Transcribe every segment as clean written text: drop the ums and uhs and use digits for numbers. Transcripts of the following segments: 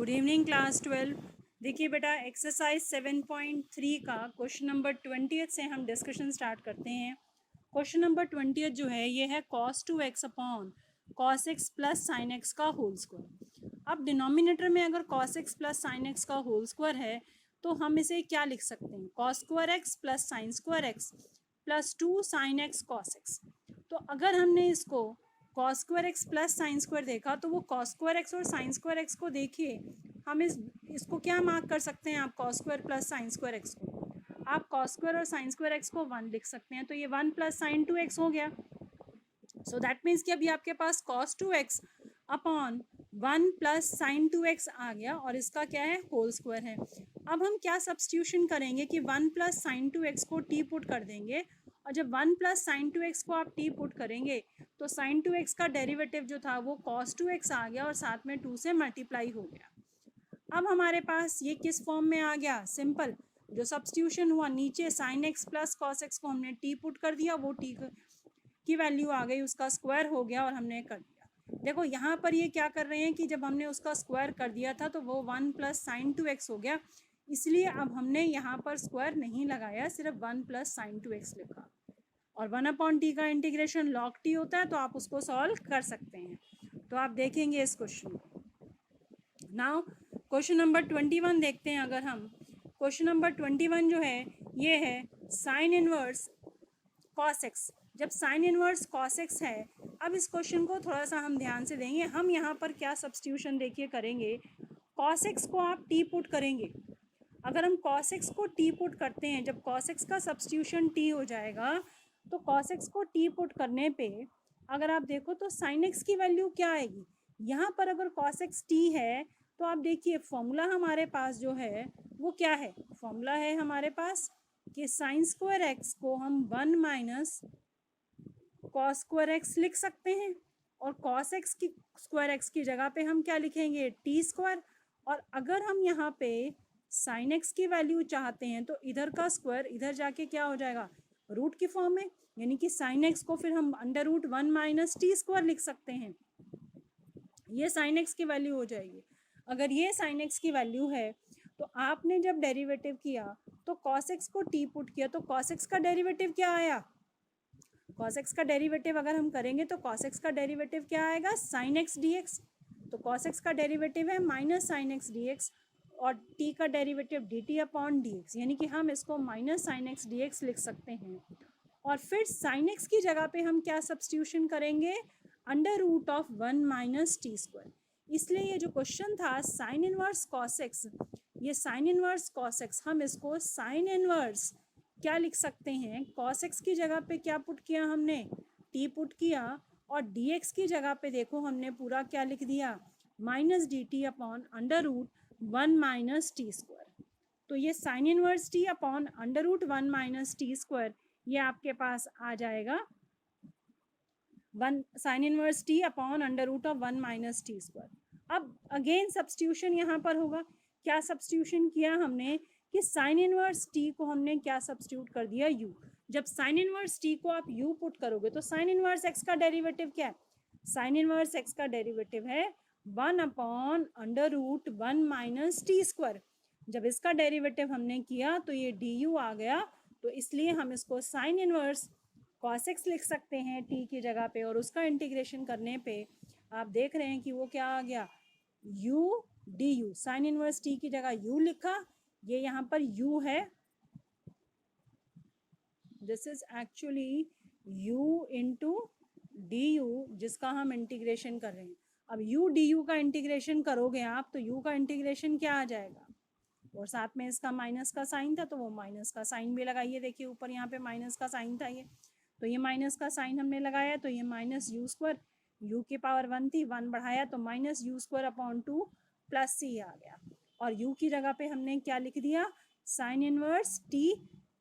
Good evening class 12। देखिए बेटा, exercise 7.3 का क्वेश्चन नंबर 20 से हम डिस्कशन स्टार्ट करते हैं। क्वेश्चन नंबर 20 जो है ये है cos 2x upon cos x plus sine x का होल स्क्वायर। अब डिनोमिनेटर में अगर cos x plus sine x का होल स्क्वायर है तो हम इसे क्या लिख सकते हैं, cos square x plus sine square x plus 2 sine x cos x. तो अगर हमने इसको cos square x plus sine square देखा तो वो कॉस स्क्वायर एक्स और साइन स्क्वायर एक्स को देखिए, हम इसको क्या मार्क कर सकते हैं, आप cos square plus sine square x को आप कॉस स्क्वायर और साइन स्क्वायर एक्स को 1 लिख सकते हैं, तो ये 1 प्लस साइन 2x हो गया। सो दैट मीन्स कि अभी आपके पास cos 2x upon 1 plus sign 2x आ गया और इसका क्या है, होल स्क्वायर है। अब हम क्या सब्सटीट्यूशन करेंगे कि 1 प्लस साइन 2x को टी पुट कर देंगे, और जब 1 प्लस साइन 2x को आप टी पुट करेंगे तो साइन 2x का डेरिवेटिव जो था वो cos 2x आ गया और साथ में 2 से मल्टीप्लाई हो गया। अब हमारे पास ये किस फॉर्म में आ गया, सिंपल जो सब्सटीट्यूशन हुआ, नीचे sine x plus cos x को हमने टी पुट कर दिया, वो टी की वैल्यू आ गई, उसका स्क्वायर हो गया और हमने कर दिया। देखो यहाँ पर ये क्या कर रहे हैं कि जब हमने उसका स्क्वायर कर दिया था तो वो 1 प्लस साइन 2x हो गया, इसलिए अब हमने यहाँ पर स्क्वायर नहीं लगाया, सिर्फ 1 प्लस साइन 2x लिखा। और 1/t का इंटीग्रेशन log t होता है, तो आप उसको सॉल्व कर सकते हैं। तो आप देखेंगे इस क्वेश्चन को। नाउ क्वेश्चन नंबर 21 देखते हैं। अगर हम क्वेश्चन नंबर 21 जो है ये है साइन इनवर्स कॉस एक्स। जब साइन इनवर्स कॉस एक्स है, अब इस क्वेश्चन को थोड़ा सा हम ध्यान से देंगे। हम यहाँ पर क्या सब्सटीट्यूशन देखिए करेंगे, कॉस एक्स को आप टी पुट करेंगे। अगर हम cos x को टी पुट करते हैं, जब cos x का सब्सटीट्यूशन t हो जाएगा तो cos x को टी पुट करने पे अगर आप देखो तो sin x की वैल्यू क्या आएगी, यहाँ पर अगर cos x t है तो आप देखिए फॉर्मूला हमारे पास जो है वो क्या है, फॉर्मूला है हमारे पास कि साइन स्क्वायर एक्स को हम 1 माइनस कॉस स्क्वायर एक्स लिख सकते हैं, और कॉस एक्स की स्क्वायर एक्स की जगह पे हम क्या लिखेंगे, टी स्क्वायर। और अगर हम यहाँ पे साइन एक्स की वैल्यू चाहते हैं तो इधर का स्क्वायर इधर जाके क्या हो जाएगा, रूट की फॉर्म में, यानी कि साइन एक्स को फिर हम under root 1 minus t square लिख सकते हैं। ये साइन एक्स की वैल्यू हो जाएगी। अगर ये साइन एक्स की वैल्यू है तो आपने जब डेरिवेटिव किया तो कॉस एक्स को टी पुट किया तो कॉस एक्स का डेरिवेटिव क्या आया, cos x का डेरिवेटिव अगर हम करेंगे तो cos x का डेरिवेटिव क्या आएगा, sin x dx। तो cos x का डेरिवेटिव है minus sine x D x, और t का derivative dt upon D x, यानी कि हम इसको minus sine x D x लिख सकते हैं। और फिर sin x की जगह पे हम क्या सब्सटीट्यूशन करेंगे, under root of 1 minus t square. इसलिए ये जो क्वेश्चन था साइन इनवर्स cos x, ये साइन इनवर्स cos x हम इसको साइन इनवर्स क्या लिख सकते हैं, cos x की जगह पे क्या पुट किया हमने, t पुट किया, और dx की जगह पे देखो हमने पूरा क्या लिख दिया, minus d t upon under root 1 minus t square. तो ये sine inverse t upon under root 1 minus t square ये आपके पास आ जाएगा 1 sine inverse t upon under root of 1 minus t square. अब अगेन सब्सटीट्यूशन यहाँ पर होगा, क्या सब्सटीट्यूशन किया हमने कि साइन इनवर्स t को हमने क्या सब्सटीट्यूट कर दिया, u। जब साइन इनवर्स t को आप u पुट करोगे तो साइन इनवर्स x का डेरिवेटिव क्या है, साइन इनवर्स x का डेरिवेटिव है 1 upon under root 1 minus t square. जब इसका डेरिवेटिव हमने किया तो ये du आ गया, तो इसलिए हम इसको साइन इनवर्स cos x लिख सकते हैं t की जगह पे, और उसका इंटीग्रेशन करने पे आप देख रहे हैं कि वो क्या आ गया, u du। Sign inverse t की जगह u लिखा, ये यहाँ पर u है, this is actually u into du जिसका हम इंटीग्रेशन कर रहे हैं। अब u du का इंटीग्रेशन करोगे आप तो u का इंटीग्रेशन क्या आ जाएगा, और साथ में इसका माइनस का साइन था तो वो माइनस का साइन भी लगाइए, देखिए ऊपर यहाँ पे माइनस का साइन था, ये तो ये माइनस का साइन हमने लगाया, तो ये माइनस यू स्क्वायर, यू की पावर 1 थी, 1 बढ़ाया तो minus u square upon 2 plus C आ गया, और u की जगह पे हमने क्या लिख दिया, साइन इनवर्स t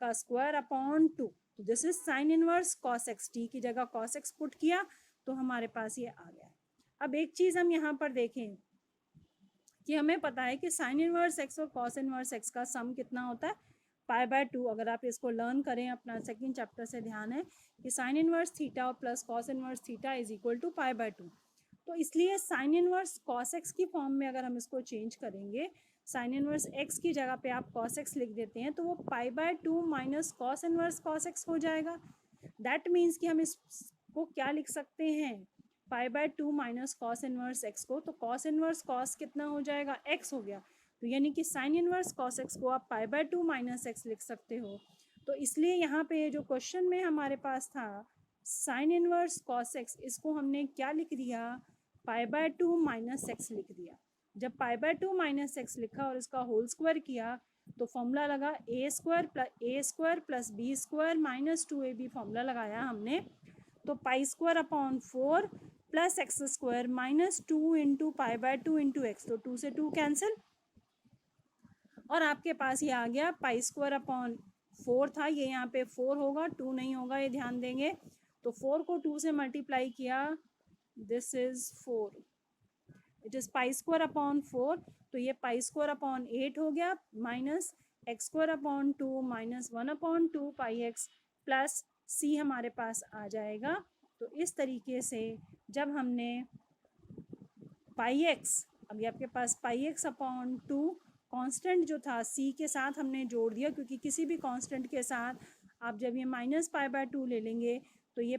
का स्क्वायर अपॉन 2। तो this is sine inverse cos x, t की जगह cos x पुट किया तो हमारे पास ये आ गया। अब एक चीज़ हम यहाँ पर देखें कि हमें पता है कि साइन इनवर्स एक्स और कॉस इनवर्स एक्स का सम कितना होता है, π/2। अगर आप इसको लर्न करें, अपना सेकंड चैप्टर से ध्यान है कि साइन इनवर्स थीटा और plus cos inverse theta is equal to π/2। तो इसलिए साइन इनवर्स कॉस एक्स की फॉर्म में अगर हम इसको चेंज करेंगे, साइन इनवर्स एक्स की जगह पे आप कॉस एक्स लिख देते हैं, तो वो π/2 minus cos inverse cos x हो जाएगा। दैट मीन्स कि हम इसको क्या लिख सकते हैं, π/2 माइनस कॉस इनवर्स एक्स को, तो कॉस इनवर्स कॉस कितना हो जाएगा, एक्स हो गया। तो यानी कि साइन इनवर्स कॉस एक्स को आप π/2 माइनस एक्स लिख सकते हो। तो इसलिए यहाँ पे जो क्वेश्चन में हमारे पास था साइन इनवर्स कॉस एक्स, इसको हमने क्या लिख दिया, π/2 माइनस एक्स लिख दिया। जब π/2 माइनस एक्स लिखा और इसका होल स्क्वायर किया तो फॉर्मूला लगा a² plus b² minus 2ab, formula लगाया हमने। तो π² plus x² minus 2 into π/2 into x, तो 2 से 2 कैंसिल, और आपके पास ये आ गया π² था, ये यहाँ पे 4 होगा, 2 नहीं होगा, ये ध्यान देंगे। तो 4 को 2 से मल्टीप्लाई किया, दिस इज 4, इट इज π²/4, तो ये π²/8 हो गया, minus x²/2 minus 1/2 πx plus c हमारे पास आ जाएगा। तो इस तरीके से जब हमने πx, अभी आपके पास πx/2 कांस्टेंट जो था c के साथ हमने जोड़ दिया, क्योंकि किसी भी कांस्टेंट के साथ आप जब ये माइनस π/2 ले लेंगे तो ये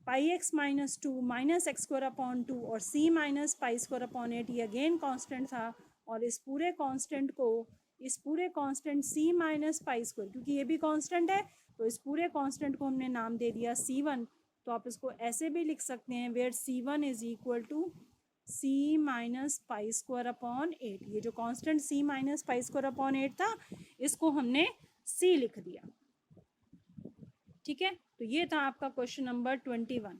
πx माइनस 2 माइनस x²/2 और c माइनस π²/8, ये अगेन कांस्टेंट था, और इस पूरे कांस्टेंट c माइनस π², क्योंकि ये भी कांस्टेंट है, तो इस पूरे कांस्टेंट को हमने नाम दे दिया c1। तो आप इसको ऐसे भी लिख सकते हैं, where c1 is equal to c minus π²/8। ये जो कांस्टेंट c माइनस π²/8 था, इसको हमने c लिख दिया। ठीक है, तो ये था आपका question number 21।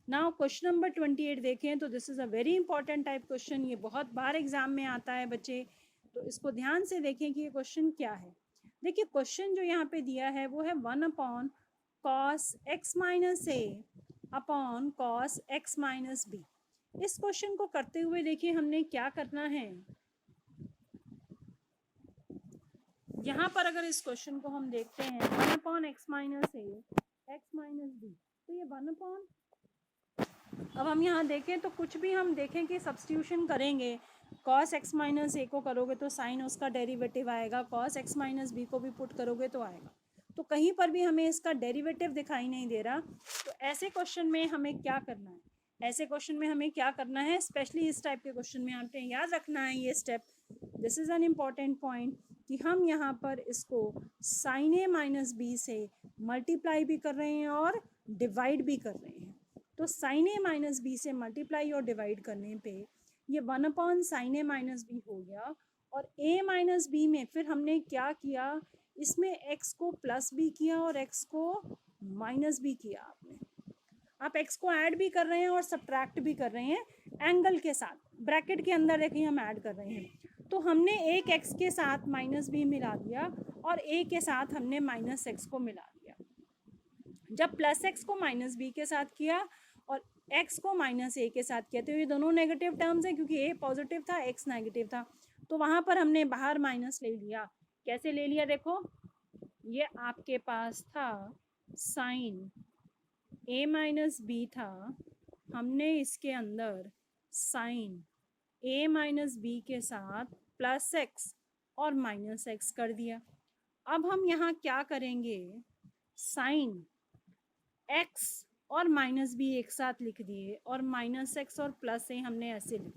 Now question number 28 देखें, तो this is a very important type question, ये बहुत बार एग्जाम में आता है बच्चे, तो इसको ध्यान से देखें कि ये क्वेश्चन क्या है। देखिए क्वेश्चन जो यहाँ पे दिया है वो है 1/cos x minus a upon cos x minus b। इस क्वेश्चन को करते हुए देखिए हमने क्या करना है, यहाँ पर अगर इस क्वेश्चन को हम देखते हैं 1/x minus a x minus b, तो ये 1/, अब हम यहाँ देखें तो कुछ भी हम देखें कि सब्स्टिट्यूशन करेंगे, cos x माइनस a को करोगे तो साइन उसका डेरिवेटिव आएगा, cos x माइनस b को भी पुट करोगे तो आएगा, तो कहीं पर भी हमें इसका डेरिवेटिव दिखाई नहीं दे रहा। तो ऐसे क्वेश्चन में हमें क्या करना है, ऐसे क्वेश्चन में हमें क्या करना है, स्पेशली इस टाइप के क्वेश्चन में आपने याद रखना है ये step, this is an important point, कि हम यहाँ पर इसको साइन a माइनस बी से मल्टीप्लाई भी कर रहे हैं और डिवाइड भी कर रहे हैं। तो साइन a माइनस बी से मल्टीप्लाई और डिवाइड करने पे ये 1/sin a माइनस बी हो गया, और a माइनस बी में फिर हमने क्या किया, इसमें x को प्लस भी किया और x को माइनस भी किया। आप x को ऐड भी कर रहे हैं और सब्ट्रैक्ट भी कर रहे हैं, एंगल के साथ, ब्रैकेट के अंदर देखिए हम ऐड कर रहे हैं। तो हमने एक x के साथ माइनस b मिला दिया और a के साथ हमने माइनस x को मिला दिया। जब प्लस x को माइनस b के साथ किया और x को माइनस a के साथ किया, तो ये दोनों नेगेटिव टर्म्स हैं, क्योंकि a पॉजिटिव था x नेगेटिव था, तो वहाँ पर हमने बाहर माइनस ले लिया। कैसे ले लिया, देखो ये आपके पास था साइन a माइनस b था, हमने इसके अंदर साइन a माइनस b के साथ प्लस x और माइनस x कर दिया। अब हम यहाँ क्या करेंगे, साइन x और माइनस b एक साथ लिख दिए और माइनस x और प्लस a हमने ऐसे लिख,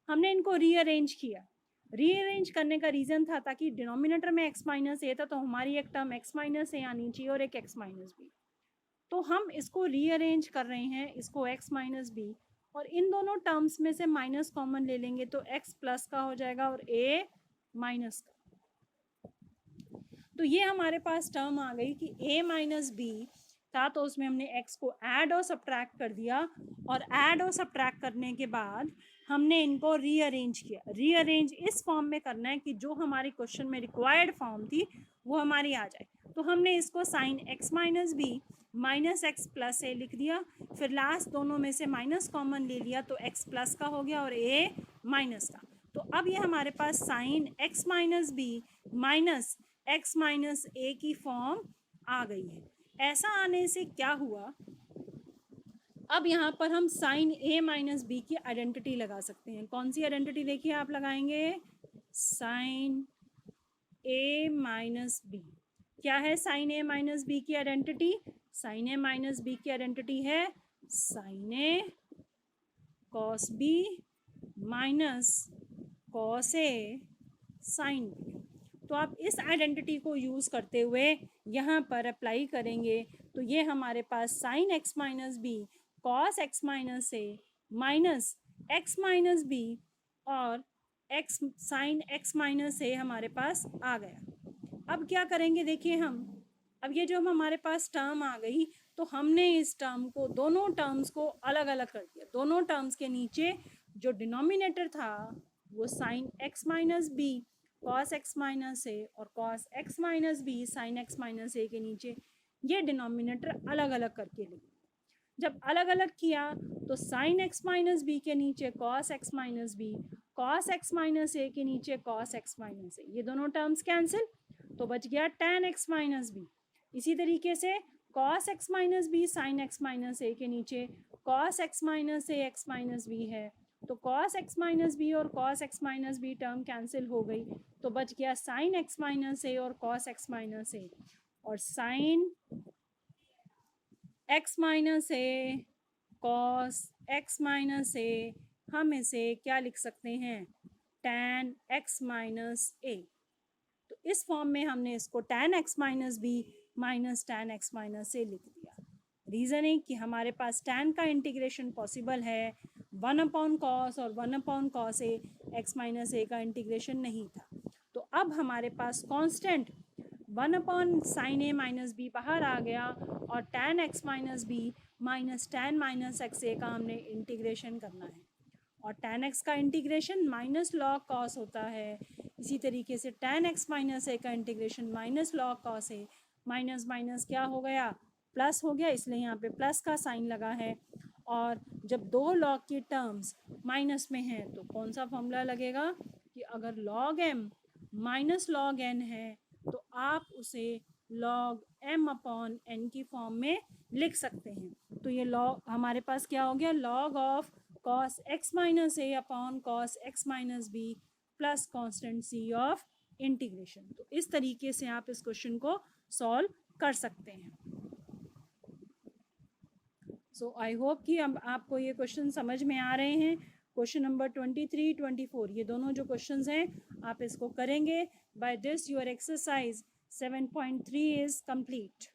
हमने इनको रीअरेंज किया। रीअरेंज करने का रीज़न था ताकि डिनोमिनेटर में x माइनस a था, तो हमारी एक टर्म x माइनस a आनी चाहिए और एक x माइनस b, तो हम इसको रीअरेंज कर रहे हैं, इसको x माइनस b, और इन दोनों टर्म्स में से माइनस कॉमन ले लेंगे तो x प्लस का हो जाएगा और a माइनस का। तो ये हमारे पास टर्म आ गई कि a माइनस b था, तो उसमें हमने x को ऐड और सब्ट्रैक्ट कर दिया, और ऐड और सब्ट्रैक्ट करने के बाद हमने इनको रीअरेंज किया। रीअरेंज इस फॉर्म में करना है कि जो हमारी क्वेश्चन में रिक्वायर्ड फॉर्म थी वो हमारी आ जाए। तो हमने इसको sine x minus b minus x plus a लिख दिया, फिर लास्ट दोनों में से माइनस कॉमन ले लिया तो x प्लस का हो गया और a माइनस का। तो अब ये हमारे पास sine x minus b minus x minus a की फॉर्म आ गई है। ऐसा आने से क्या हुआ, अब यहाँ पर हम साइन ए माइनस बी की आइडेंटिटी लगा सकते हैं। कौन सी आइडेंटिटी देखिए आप लगाएंगे, साइन ए माइनस बी। क्या है साइन ए माइनस बी की identity? Sine A minus B की आइडेंटिटी है sine A cos B minus cos A sine B. तो आप इस आइडेंटिटी को यूज़ करते हुए यहाँ पर अप्लाई करेंगे तो ये हमारे पास sine x minus b cos x minus a minus x minus b और x sine x minus a हमारे पास आ गया। अब क्या करेंगे देखिए हम, अब ये जो हमारे पास टर्म आ गई तो हमने इस टर्म को, दोनों टर्म्स को अलग अलग कर दिया। दोनों टर्म्स के नीचे जो डिनोमिनेटर था वो sine x minus b cos x minus a और cos x minus b sine x minus a के नीचे ये डिनोमिनेटर अलग अलग करके लिखे। जब अलग अलग किया तो साइन एक्स माइनस बी के नीचे cos x minus b, cos x minus a के नीचे कॉस एक्स माइनस ए, ये दोनों टर्म्स कैंसिल, तो बच गया tan एक्स माइनस बी। इसी तरीके से cos x minus b sine x minus a के नीचे cos x minus a x minus b है, तो कॉस एक्स माइनस बी और cos x minus b term cancel हो गई, तो बच गया साइन एक्स माइनस ए और कॉस एक्स माइनस ए। और साइन एक्स माइनस ए कॉस एक्स माइनस ए हम इसे क्या लिख सकते हैं, tan एक्स माइनस ए। तो इस फॉर्म में हमने इसको tan x minus b minus tan x minus a लिख दिया। रीज़न है कि हमारे पास tan का इंटीग्रेशन पॉसिबल है, 1/cos और 1/cos ए एक्स माइनस ए का इंटीग्रेशन नहीं था। तो अब हमारे पास constant 1/sin a minus b बाहर आ गया और tan x minus b minus tan minus x a का हमने इंटीग्रेशन करना है। और tan x का इंटीग्रेशन माइनस log cos होता है। इसी तरीके से tan x माइनस ए का इंटीग्रेशन माइनस log cos ए, माइनस माइनस क्या हो गया, प्लस हो गया, इसलिए यहाँ पे प्लस का साइन लगा है। और जब दो log की टर्म्स माइनस में हैं तो कौन सा फॉर्मूला लगेगा कि अगर log m minus log n है तो आप उसे log m अपॉन n की फॉर्म में लिख सकते हैं। तो ये log हमारे पास क्या हो गया, log of cos x minus A upon cos x minus B plus constant c of integration. तो इस तरीके से आप इस क्वेश्चन को सॉल्व कर सकते हैं। सो आई होप कि अब आपको ये क्वेश्चन समझ में आ रहे हैं। क्वेश्चन नंबर 23, 24 ये दोनों जो क्वेश्चंस हैं आप इसको करेंगे। By this your exercise 7.3 is complete.